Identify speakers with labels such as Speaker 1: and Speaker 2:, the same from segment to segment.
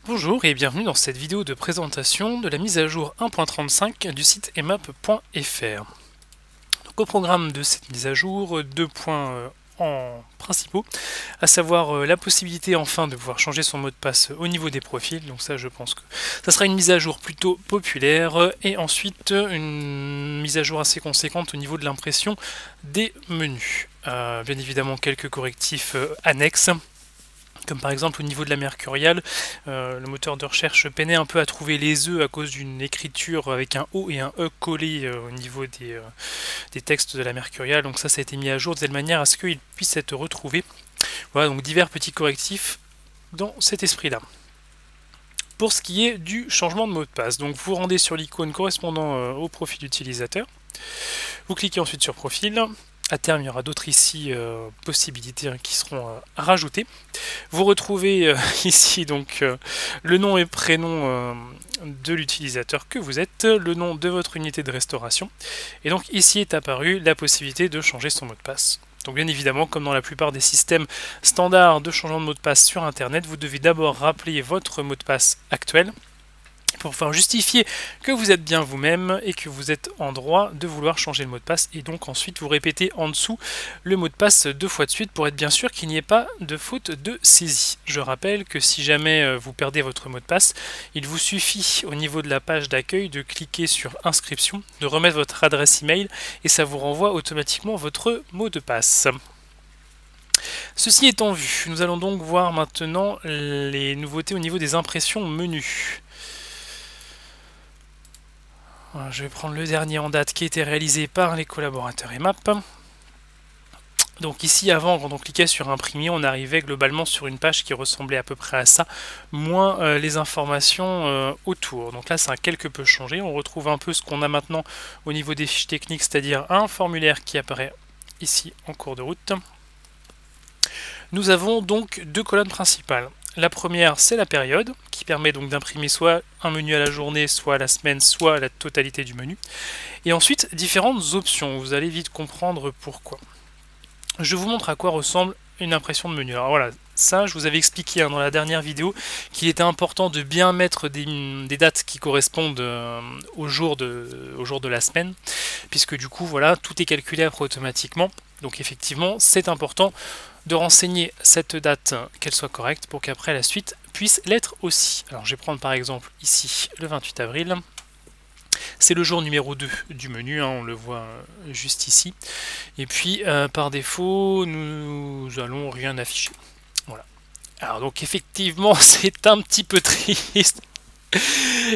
Speaker 1: Bonjour et bienvenue dans cette vidéo de présentation de la mise à jour 1.35 du site emap.fr. Donc au programme de cette mise à jour, deux points en principaux, à savoir la possibilité enfin de pouvoir changer son mot de passe au niveau des profils, donc ça je pense que ça sera une mise à jour plutôt populaire, et ensuite une mise à jour assez conséquente au niveau de l'impression des menus. Bien évidemment quelques correctifs annexes, comme par exemple au niveau de la Mercurial, le moteur de recherche peinait un peu à trouver les œufs à cause d'une écriture avec un O et un E collés au niveau des textes de la Mercurial. Donc ça a été mis à jour de telle manière à ce qu'il puisse être retrouvé. Voilà, donc divers petits correctifs dans cet esprit-là. Pour ce qui est du changement de mot de passe, donc vous rendez sur l'icône correspondant au profil utilisateur, vous cliquez ensuite sur profil. À terme, il y aura d'autres ici possibilités qui seront rajoutées. Vous retrouvez ici donc le nom et prénom de l'utilisateur que vous êtes, le nom de votre unité de restauration, et donc ici est apparue la possibilité de changer son mot de passe. Donc bien évidemment, comme dans la plupart des systèmes standards de changement de mot de passe sur Internet, vous devez d'abord rappeler votre mot de passe actuel, pour pouvoir justifier que vous êtes bien vous-même et que vous êtes en droit de vouloir changer le mot de passe, et donc ensuite vous répétez en dessous le mot de passe deux fois de suite pour être bien sûr qu'il n'y ait pas de faute de saisie. Je rappelle que si jamais vous perdez votre mot de passe, il vous suffit au niveau de la page d'accueil de cliquer sur inscription, de remettre votre adresse email et ça vous renvoie automatiquement votre mot de passe. Ceci étant vu, nous allons donc voir maintenant les nouveautés au niveau des impressions menus. Je vais prendre le dernier en date qui a été réalisé par les collaborateurs EMAP. Donc ici, avant, quand on cliquait sur imprimer, on arrivait globalement sur une page qui ressemblait à peu près à ça, moins les informations autour. Donc là, ça a quelque peu changé. On retrouve un peu ce qu'on a maintenant au niveau des fiches techniques, c'est-à-dire un formulaire qui apparaît ici en cours de route. Nous avons donc deux colonnes principales. La première, c'est la période, qui permet donc d'imprimer soit un menu à la journée, soit à la semaine, soit la totalité du menu. Et ensuite, différentes options. Vous allez vite comprendre pourquoi. Je vous montre à quoi ressemble une impression de menu. Alors voilà, ça, je vous avais expliqué dans la dernière vidéo qu'il était important de bien mettre des dates qui correspondent au jour de la semaine, puisque du coup, voilà, tout est calculé après automatiquement. Donc effectivement, c'est important de renseigner cette date, qu'elle soit correcte, pour qu'après la suite puisse l'être aussi. Alors je vais prendre par exemple ici le 28 avril. C'est le jour numéro 2 du menu, on le voit juste ici. Et puis par défaut, nous allons rien afficher. Voilà. Alors donc effectivement, c'est un petit peu triste.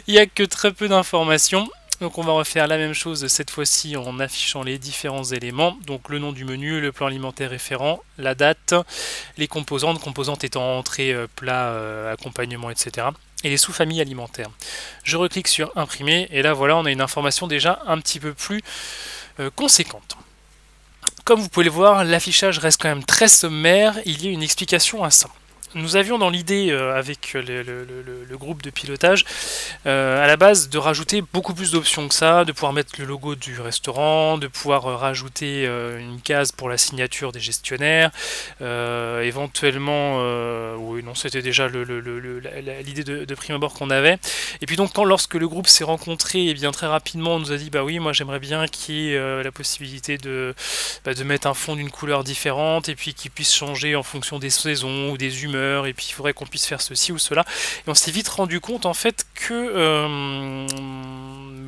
Speaker 1: Il n'y a que très peu d'informations. Donc on va refaire la même chose cette fois-ci en affichant les différents éléments. Donc le nom du menu, le plan alimentaire référent, la date, les composantes étant entrée, plat, accompagnement, etc. Et les sous-familles alimentaires. Je reclique sur imprimer et là voilà, on a une information déjà un petit peu plus conséquente. Comme vous pouvez le voir, l'affichage reste quand même très sommaire, il y a une explication à ça. Nous avions dans l'idée, avec le groupe de pilotage, à la base, de rajouter beaucoup plus d'options que ça, de pouvoir mettre le logo du restaurant, de pouvoir rajouter une case pour la signature des gestionnaires, éventuellement, oui non, c'était déjà l'idée de prime abord qu'on avait. Et puis donc, lorsque le groupe s'est rencontré, et bien très rapidement, on nous a dit, bah oui, moi j'aimerais bien qu'il y ait la possibilité de mettre un fond d'une couleur différente, et puis qu'il puisse changer en fonction des saisons ou des humeurs, et puis il faudrait qu'on puisse faire ceci ou cela. Et on s'est vite rendu compte en fait que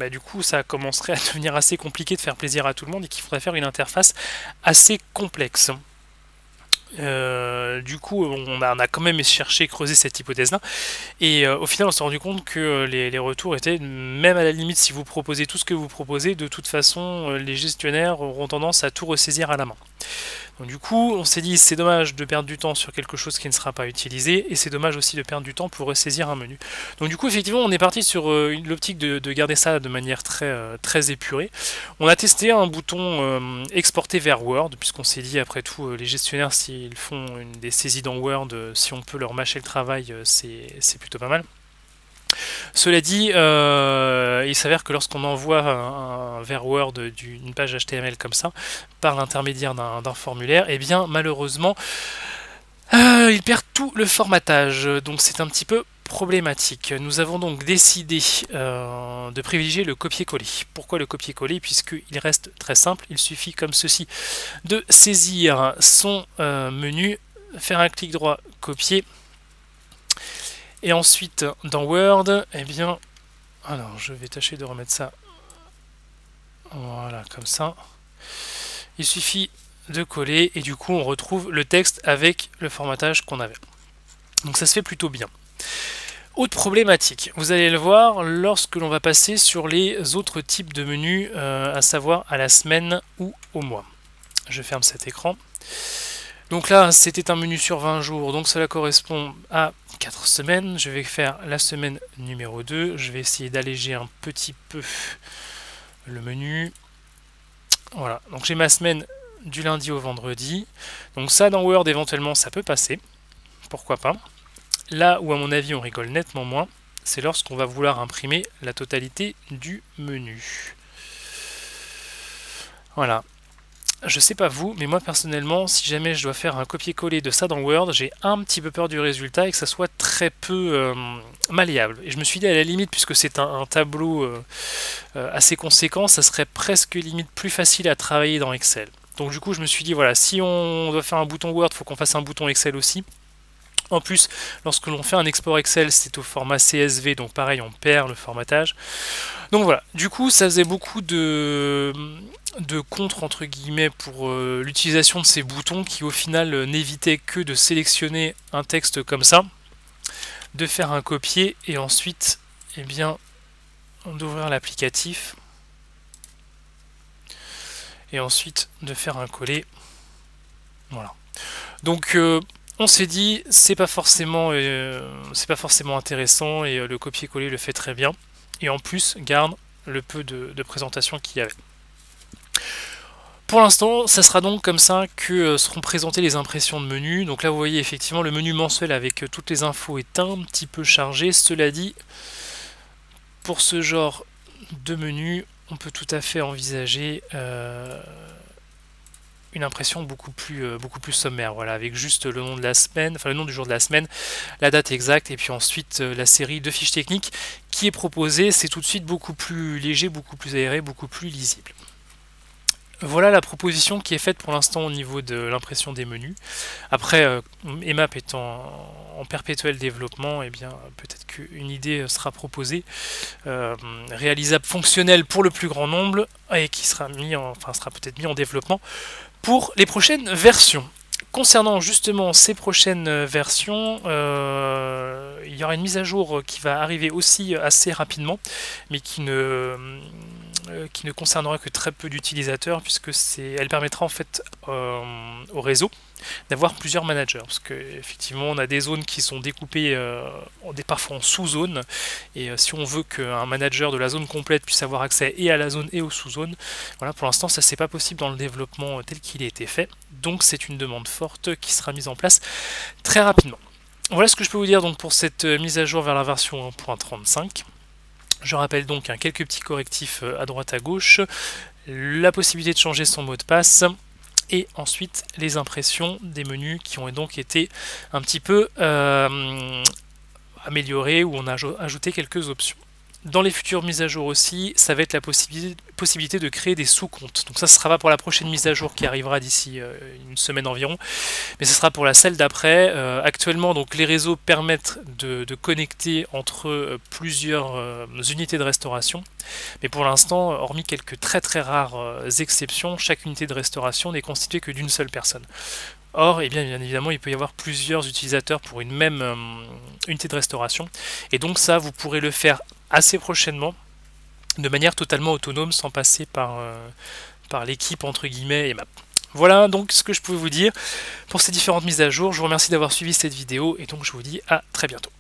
Speaker 1: du coup ça commencerait à devenir assez compliqué de faire plaisir à tout le monde et qu'il faudrait faire une interface assez complexe. Du coup on a quand même cherché, creusé cette hypothèse là, et au final on s'est rendu compte que les retours étaient, même à la limite si vous proposez tout ce que vous proposez, de toute façon les gestionnaires auront tendance à tout ressaisir à la main. Donc du coup, on s'est dit c'est dommage de perdre du temps sur quelque chose qui ne sera pas utilisé, et c'est dommage aussi de perdre du temps pour ressaisir un menu. Donc du coup, effectivement, on est parti sur l'optique de garder ça de manière très épurée. On a testé un bouton exporter vers Word, puisqu'on s'est dit après tout, les gestionnaires, s'ils font des saisies dans Word, si on peut leur mâcher le travail, c'est plutôt pas mal. Cela dit, il s'avère que lorsqu'on envoie vers Word une page HTML comme ça, par l'intermédiaire d'un formulaire, eh bien malheureusement, il perd tout le formatage. Donc c'est un petit peu problématique. Nous avons donc décidé de privilégier le copier-coller. Pourquoi le copier-coller? Puisqu'il reste très simple, il suffit comme ceci de saisir son menu, faire un clic droit, copier, et ensuite dans Word, eh bien, alors je vais tâcher de remettre ça, voilà, comme ça. Il suffit de coller et du coup on retrouve le texte avec le formatage qu'on avait. Donc ça se fait plutôt bien. Autre problématique, vous allez le voir lorsque l'on va passer sur les autres types de menus, à savoir à la semaine ou au mois. Je ferme cet écran. Donc là, c'était un menu sur 20 jours, donc cela correspond à 4 semaines. Je vais faire la semaine numéro 2. Je vais essayer d'alléger un petit peu le menu. Voilà, donc j'ai ma semaine du lundi au vendredi. Donc ça, dans Word, éventuellement, ça peut passer. Pourquoi pas. Là où à mon avis on rigole nettement moins, c'est lorsqu'on va vouloir imprimer la totalité du menu. Voilà. Je sais pas vous, mais moi personnellement, si jamais je dois faire un copier-coller de ça dans Word, j'ai un petit peu peur du résultat et que ça soit très peu malléable. Et je me suis dit à la limite, puisque c'est un tableau assez conséquent, ça serait presque limite plus facile à travailler dans Excel. Donc du coup je me suis dit voilà, si on doit faire un bouton Word, il faut qu'on fasse un bouton Excel aussi. En plus, lorsque l'on fait un export Excel, c'est au format CSV, donc pareil, on perd le formatage. Donc voilà, du coup, ça faisait beaucoup de contre, entre guillemets, pour l'utilisation de ces boutons qui, au final, n'évitaient que de sélectionner un texte comme ça, de faire un copier, et ensuite, eh bien, d'ouvrir l'applicatif, et ensuite de faire un coller. Voilà. Donc, on s'est dit, c'est pas forcément intéressant et le copier-coller le fait très bien. Et en plus, garde le peu de présentation qu'il y avait. Pour l'instant, ça sera donc comme ça que seront présentées les impressions de menu. Donc là, vous voyez effectivement le menu mensuel avec toutes les infos est un petit peu chargé. Cela dit, pour ce genre de menu, on peut tout à fait envisager une impression beaucoup plus sommaire, voilà, avec juste le nom de la semaine, enfin le nom du jour de la semaine, la date exacte, et puis ensuite la série de fiches techniques qui est proposée. C'est tout de suite beaucoup plus léger, beaucoup plus aéré, beaucoup plus lisible. Voilà la proposition qui est faite pour l'instant au niveau de l'impression des menus. Après, EMAP étant en perpétuel développement, eh bien peut-être qu'une idée sera proposée, réalisable, fonctionnelle pour le plus grand nombre, et qui sera peut-être mis en développement pour les prochaines versions. Concernant justement ces prochaines versions, il y aura une mise à jour qui va arriver aussi assez rapidement, mais qui ne concernera que très peu d'utilisateurs, puisque elle permettra en fait au réseau d'avoir plusieurs managers, parce qu'effectivement on a des zones qui sont découpées parfois en sous-zones, et si on veut qu'un manager de la zone complète puisse avoir accès et à la zone et aux sous-zones, voilà, pour l'instant ça c'est pas possible dans le développement tel qu'il a été fait, donc c'est une demande forte qui sera mise en place très rapidement. Voilà ce que je peux vous dire donc pour cette mise à jour vers la version 1.35. Je rappelle donc quelques petits correctifs à droite à gauche, la possibilité de changer son mot de passe, et ensuite les impressions des menus qui ont donc été un petit peu améliorées, où on a ajouté quelques options. Dans les futures mises à jour aussi, ça va être la possibilité de créer des sous-comptes. Donc ça ne sera pas pour la prochaine mise à jour qui arrivera d'ici une semaine environ, mais ce sera pour la celle d'après. Actuellement, donc, les réseaux permettent de connecter entre plusieurs unités de restauration, mais pour l'instant, hormis quelques très très rares exceptions, chaque unité de restauration n'est constituée que d'une seule personne. Or, bien évidemment, il peut y avoir plusieurs utilisateurs pour une même unité de restauration, et donc ça, vous pourrez le faire assez prochainement, de manière totalement autonome, sans passer par l'équipe entre guillemets EMAP. Voilà donc ce que je pouvais vous dire pour ces différentes mises à jour. Je vous remercie d'avoir suivi cette vidéo, et donc je vous dis à très bientôt.